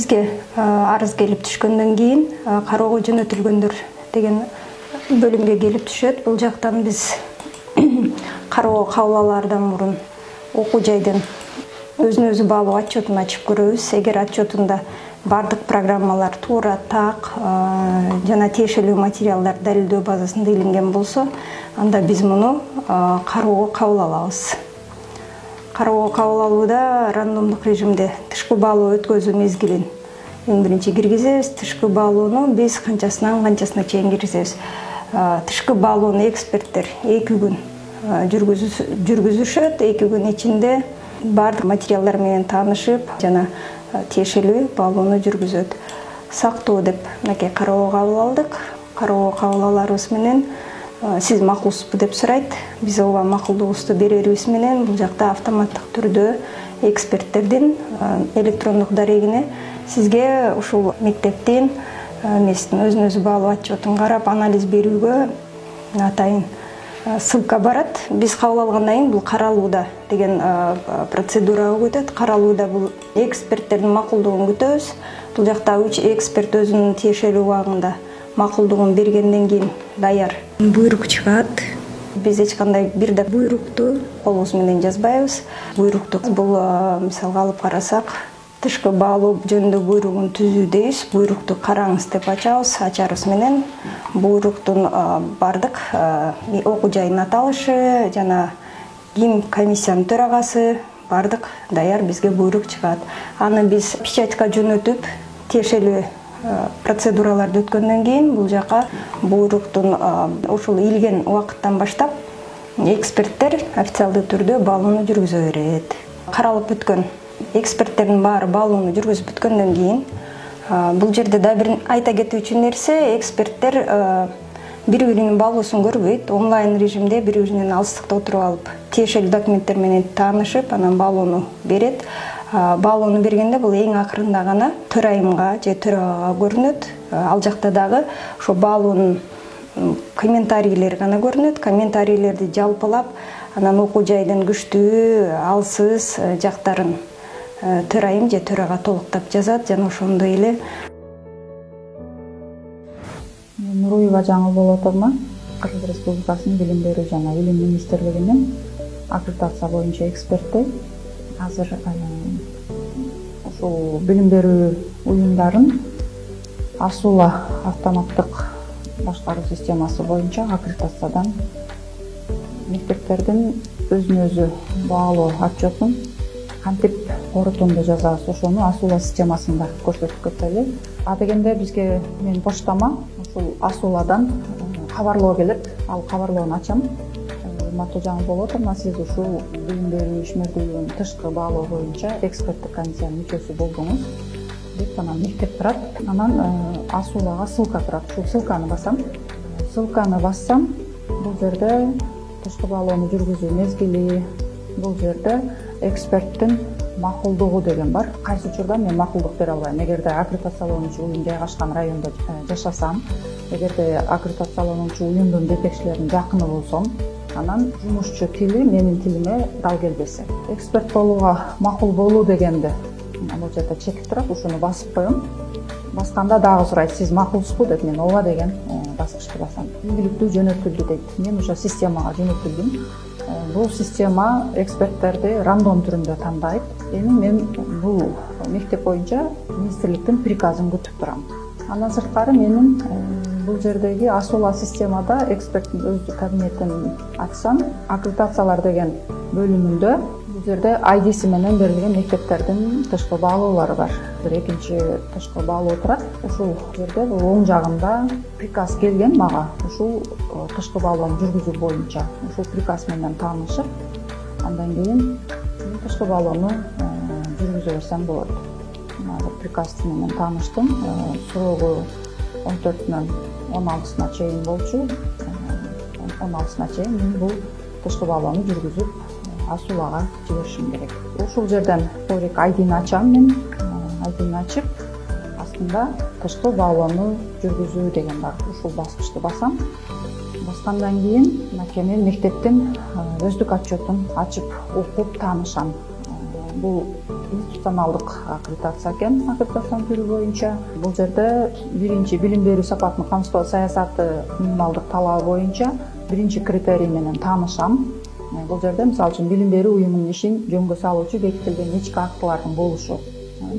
Бизге арыз келип түшкөндөн кийин кароого жөнөтүлгөндөр деген бөлүмгө келип түшөт. Бул жактан биз кароого кабыл алаардан мурун окуу жайдын өзүнө өзү баалуу отчетун ачып көрөбүз. Эгер отчетунда бардык программалар туура, так жана тиешелүү материалдар далилдөө базасында илинген болсо, анда биз муну кароого кабыл алабыз. Кароого кабыл алууда рандомдук режимде тышкы баалоо өткөзүү мезгилин эң биринчи киргизебиз. Тышкы баалоону биз канчасынан канчасына чейин киргизебиз. Тышкы баалоону эксперттер 2 күн жүргүзүшөт. 2 күн ичинде бардык материалдар менен таанышып, жана тиешелүү баалоону жүргүзөт. Сактоо деп мынакей кароого кабыл алдык. Кароого кабыл аларыбыз менен сиз макулсузбу деп сурайт. Биз ооба макулдугубузду берерибиз менен бул жакта автоматтык түрдө эксперттердин электрондук дарегине сизге ушул мектептин өзүнө өзү баалуу отчетун карап анализ берүүгө атайын ссылка барат. Биз кабыл алгандан кийин бул каралууда деген процедурага өтөт. Каралууда бул эксперттердин макулдугун күтөбүз. Бул жакта эксперт өзүнүн тиешелүү убагында макулдугун бергенден кийин даяр буйрук чыгат. Биз эч кандай бир да буйрукту колубуз менен жазбайбыз. Буйрукту бул мисалга алып карасак, тышкы баалоо жөнүндө буйругун түзүү дейбиз. Буйрукту караңыз деп ачабыз. Ачарыбыз менен буйруктун бардык окуу жайынын аталышы жана ким комиссиянын төрагасы бардык даяр бизге буйрук чыгат. Аны биз печатька жөнөтүп, тиешелүү процедураларды өткөндөн кийин бул жака буйруктун ушул илген убакыттан баштап эксперттер официалдуу түрдө баалоону жүргүзө берет. Каралып бүткөн эксперттердин баары баалоону жүргүзүп бүткөндөн кийин бул жерде да бир айта кетүүчү нерсе, эксперттер бири-биринин баалоосун көрбөйт. Онлайн режимде бири-биринен алыстыкта отуруп алып, тиешелүү документтер менен таанышып, анан баалоону берет. Баалоону бергенде бул эң акырында гана төрайымга же төрагага көрүнөт. Ал жакта дагы ошо баалоонун комментарийлери гана көрүнөт. Комментарийлерди жалпылап, анан окуу жайдын күчтүү, алсыз жактарын төрайым же төрага толуктап жазат жана ошондой эле. Нуруева Жаңыл болуп атам. Кыргыз Республикасынын Билим берүү жана Илим министрлигинин аккредитация боюнча эксперти. Азыр ушул билим берүү уюмдарын Асула автоматтык башкаруу системасы боюнча аккредитациядан мектептердин өзүнө өзү баалоо отчетун кантип корутунду жазабыз, ошону Асула системасында көрсөтүп кетели. А дегенде бизге менин поштама ушул Асуладан кабарлоо келет. Ал кабарлоону ачам. Урматтуу Жаңыл болуп атам. Сиз ушул билим берүү ишмердүүлүгүнүн тышкы баалоо боюнча эксперттик комиссиянын мүчөсү болдуңуз деп анан мектеп турат. Анан Асулага ссылка турат. Ушул ссылканы басам. Ссылканы бассам, бул жерде тышкы баалоону жүргүзүү мезгили, бул жерде эксперттин макулдугу деген бар. Кайсы учурда мен макулдук бере албайм. Эгерде аккредитациялоонуучу уюм жайгашкан райондо жашасам, эгерде аккредитациялануучу уюмдун жетекчилеринин жакыны болсом, анан жумушчу тили менин тилиме дал келбесе. Эксперт болууга макул болуу дегенде бул жерде чек турат, ушуну басып коем. Басканда дагы сурайт, сиз макулсузбу деп, мен ооба деген баскычты басам. Ийгиликтүү жөнөтүлдү дейт. Мен уже системага жөнөтүлдүм. Бул система эксперттерди рандом түрүндө тандайт. Эми мен бул мектеп боюнча министрликтин приказын күтүп турам. Андан сырткары менин бул жердеги Асула системада эксперттин өз кабинетин ачсам, аккредитациялар деген бөлүмүндө бул жерде ID-си менен берилген мектептердин тышкы баалоолору бар. Бир экинчи тышкы баалоо турат. Ушул жерде бул оң жагында приказ келген мага. Ушул тышкы баалоону жүргүзүү боюнча ушул приказ менен таанышып, андан кийин тышкы баалоону жүргүзө берсем болот. Приказ менен тааныштым. Срогу 14-нөн 16-сына чейин болчу. 16-сына чейин мен бул тышкы баалоону жүргүзүп Асулага жиберишим керек. Ушул жерден Торик ID-ни ачам мен. ID-ни ачып, астында тышкы баалоону жүргүзүү деген бар. Ушул баскычты басам. Баскандан кийин мен мектептин өздүк отчетун ачып окуп таанышам. Бул институционалдык аккредитация экен, аккредитациянын түрү боюнча. Бул жерде биринчи билим берүү сапатын камсыздоо саясаты минималдык талабы боюнча биринчи критерий менен таанышам. Бул жерде мисалы үчүн билим берүү уюмунун ишин жөнгө салуучу бекитилген ички актылардын болушу.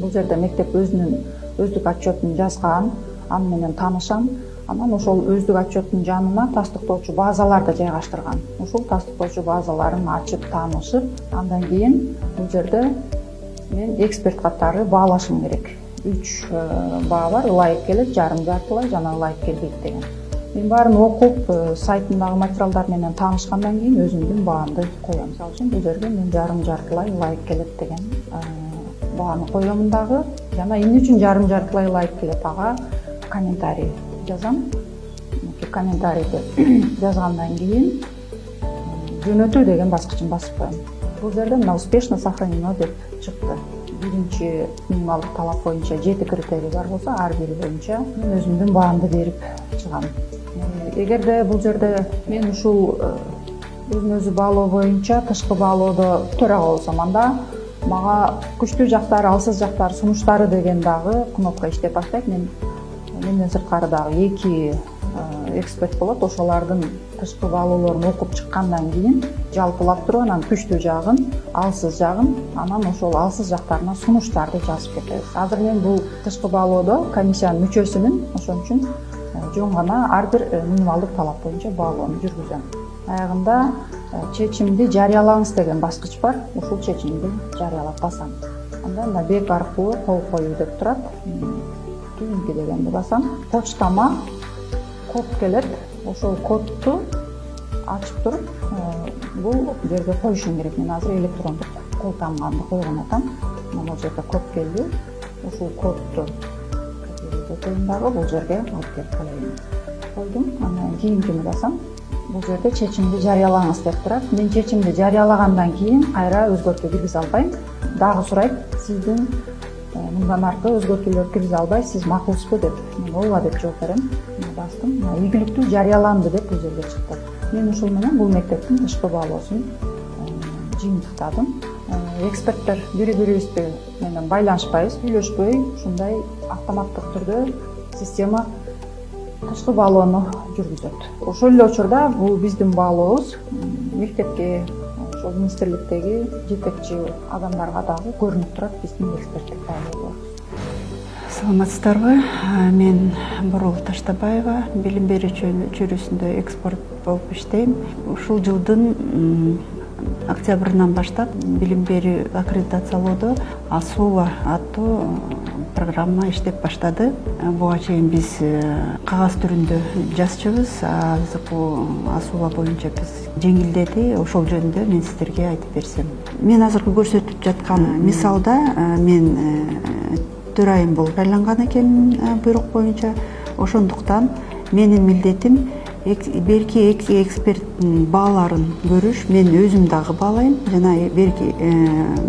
Бул жерде мектеп өздүк отчетун жазган, аны менен таанышам. Анан ошол өздүк отчеттун жанына тастыктоочу базалар да жайгаштырган. Ушул тастыктоочу базаларын ачып таанышып, андан кийин бул жерде мен эксперт катары баалашым керек. 3 баа бар: ылайык келет, жарым жартылай жана ылайык келбейт деген. Мен баарын окуп, сайтындагы материалдар менен таанышкандан кийин өзүмдүн баамды коем. Мисалы үчүн бул жерге мен жарым жартылай ылайык келет деген бааны коем дагы. Жана эмне үчүн жарым жартылай ылайык келет, ага комментарий жазам. Комментарийди жазгандан кийин жөнөтүү деген баскычын басып коем. Бул жерде мына успешно сохранено деп чыкты. Биринчи минималдык талап боюнча 7 критерий бар болсо, ар бири боюнча мен өзүмдүн баамды берип чыгам. Эгерде бул жерде мен ушул өзүн өзү баалоо боюнча тышкы баалоодо төрага болсом, анда мага күчтүү жактары, алсыз жактары, сунуштары деген дагы кнопка иштеп баштайт. Менден сырткары дагы 2 эксперт болот. Ошолордун тышкы баалоолорун окуп чыккандан кийин жалпылап туруп, анан күчтүү жагын, алсыз жагын, анан ошол алсыз жактарына сунуштарды жазып кетебиз. Азыр мен бул тышкы баалоодо комиссиянын мүчөсүмүн, ошон үчүн жөн гана ар бир минималдык талап боюнча баалоону жүргүзөм. Аягында чечимди жарыялагыңыз деген баскыч бар. Ушул чечимди жарыялап басам. Анда мына бек аркылуу кол коюу деп турат. Түнкү дегенди басам. Почтама код келет. Ошол кодду ачып туруп, бул жерге коюшум керек. Мен азыр электрондук кол тамганды койгон атам. Мына жерде код келди. Ушул кодду көтөрүм дагы бул жерге алып келип койдум. Анан кийинкини басам. Бул жерде чечимди жарыялагыңыз деп турат. Мен чечимди жарыялагандан кийин кайра өзгөртүү киргизе албайм. Дагы сурайт, сиздин мындан аркы өзгөртүүлөр киргизе албай, сиз макулсузбу деп. Мен ооба деп жооп берем. Бастым. Ийгиликтүү жарыяланды деп бул жерге чыкты. Мен ушул менен бул мектептин тышкы баалоосун жыйынтыктадым. Эксперттер бири-бирибиз менен байланышпайбыз, сүйлөшпөй, ушундай автоматтык түрдө система тышкы баалоону жүргүзөт. Ошол эле учурда бул биздин баалообуз мектепке, ошол министрликтеги жетекчи адамдарга дагы көрүнүп турат биздин эксперттик баалоолор. Саламатсыздарбы? Мен Борол Таштабаева, билим берүү жүйрөсүндө эксперт болуп иштейм. Ушул жылдын октябрынан баштап билим берүү аккредитациялоодо Асула аттуу программа иштеп баштады. Буга чейин биз кагаз түрүндө жазчубуз. Азыркы Асула боюнча биз жеңилдеди. Ошол жөнүндө мен сиздерге айтып берсем. Мен азыркы көрсөтүп жаткан мисалда мен 4 айым болуп айланган экен буйрук боюнча. Ошондуктан менин милдетим берки эксперттин бааларын көрүш. Мен өзүм дагы баалайм жана берки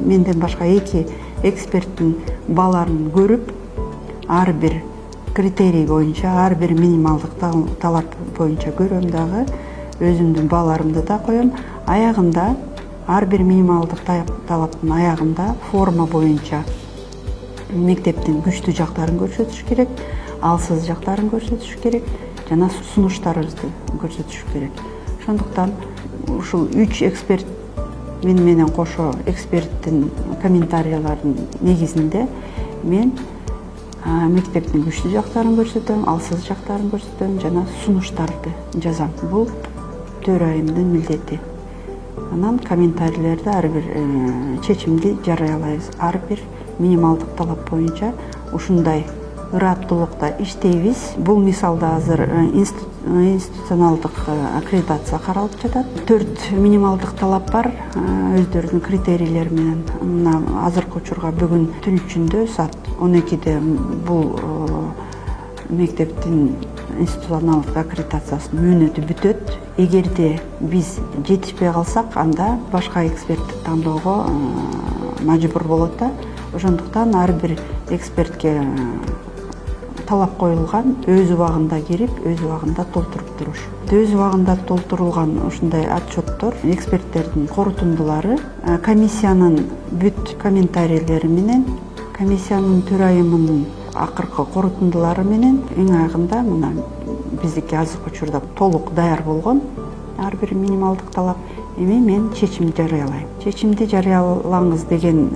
менден башка 2 эксперттин бааларын көрүп, ар бир критерий боюнча, ар бир минималдык талап боюнча көрөм дагы, өзүмдүн бааларымды да коем. Аягында ар бир минималдык талаптын аягында форма боюнча мектептин күчтүү жактарын көрсөтүш керек, алсыз жактарын көрсөтүш керек жана сунуштарыбызды көрсөтүш керек. Ошондуктан ушул 3 эксперт менен кошо эксперттин комментарийлеринин негизинде мен мектептин күчтүү жактарын көрсөтөм, алсыз жактарын көрсөтөм жана сунуштарды жазам. Бул 4 айымдын милдети. Анан комментарийлерди ар бир чечимди жарыялайбыз. Ар бир минималдык талап боюнча ушундай ыраттуулукта иштейбиз. Бул мисалда азыр институционалдык аккредитация каралып жатат. 4 минималдык талап бар, өздөрүнүн критерийлери менен. Мына азыркы учурга бүгүн түн ичинде саат 12-де бул мектептин институционалдык аккредитациясынын мөөнөтү бүтөт. Эгерде биз жетишпей калсак, анда башка экспертти тандоого мажбур болот да. Ошондуктан ар бир экспертке талап коюлган өз убагында кирип, өз убагында толтуруп туруш. Өз убагында толтурулган ушундай отчеттор, эксперттердин корутундулары комиссиянын бүт комментарийлери менен, комиссиянын төрайымынын акыркы корутундулары менен эң айгында мына биздики азыркы учурда толук даяр болгон ар бир минималдык талап. Эми мен чечимди жарыялайм. Чечимди жарыялаңыз деген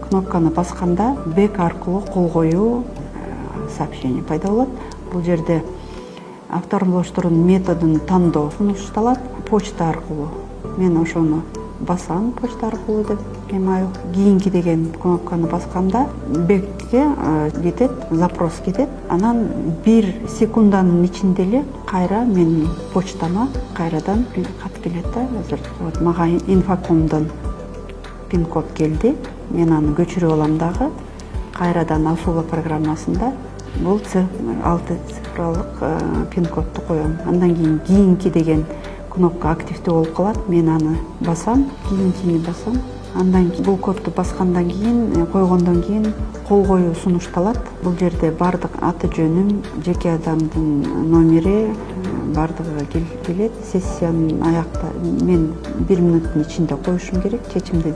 кнопканы басканда бек аркылуу кол коюу сообщение пайда болот. Бул жерде авторлоштуруу методун тандоо сунушталат почта аркылуу. Мен ошону басам почта аркылуу деп. Эми кийинки деген кнопканы басканда бекке кетет, запрос кетет. Анан 1 секунданын ичинде эле кайра менин почтама кайрадан кат келет да. Азыр вот мага инфокомдон пин-код келди. Мен аны көчүрүп алам дагы. Кайрадан Асула программасында бул 6 цифралык пин-кодду коем. Андан кийинки деген кнопка активдүү болуп калат. Мен аны басам, кийинкини басам. Андан бул кодду баскандан кийин, койгондон кийин кол коюу сунушталат. Бул жерде бардык аты жөнүм, жеке адамдын номери бардыгы келет. Сессиянын аякта мен 1 минуттун ичинде коюшум керек, чечимди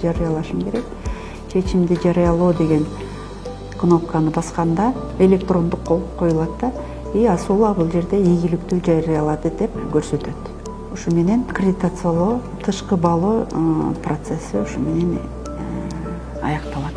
жарыялашым керек. Чечимди жарыялоо деген кнопканы басканда электрондук кол коюлат да. Асула бул жерде ийгиликтүү жарыялады деп көрсөтөт. Ушу менен аккредитациялоо, тышкы баалоо процесси ушу менен аякталат.